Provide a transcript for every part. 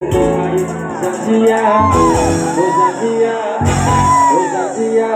Zanzia, oh Zanzia, oh Zanzia,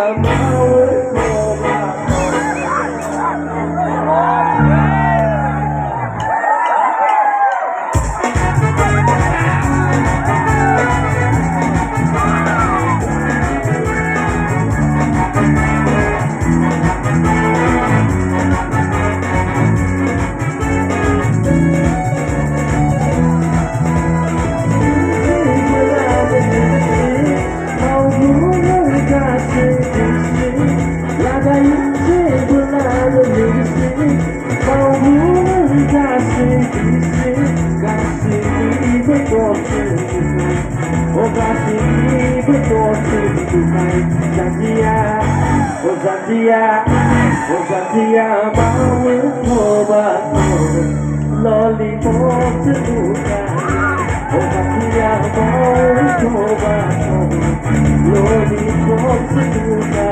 Zanzia, oh Zanzia, mau coba lollipop seduka. Oh Zanzia, mau coba lollipop seduka.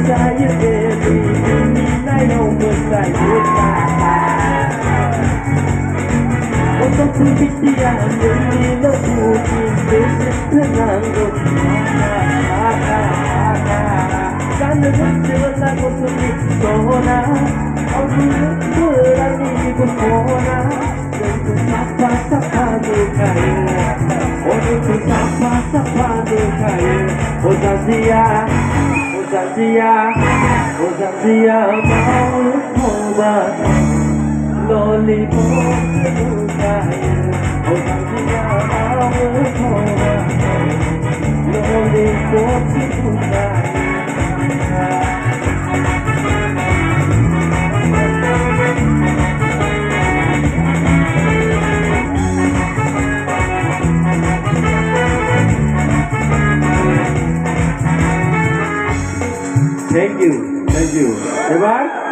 Saya baby, I know what I would untuk pemikiran ini mungkin dengan karena berjalan aku sulit sona, aku berani bersona untuk sapa dukanya, untuk sapa dukanya, oh Zanzia. Zanzia, oh Zanzia, mau coba lollipop sedukanya. Oh Zanzia, mau coba lollipop sedukanya. Thank you. Hebat.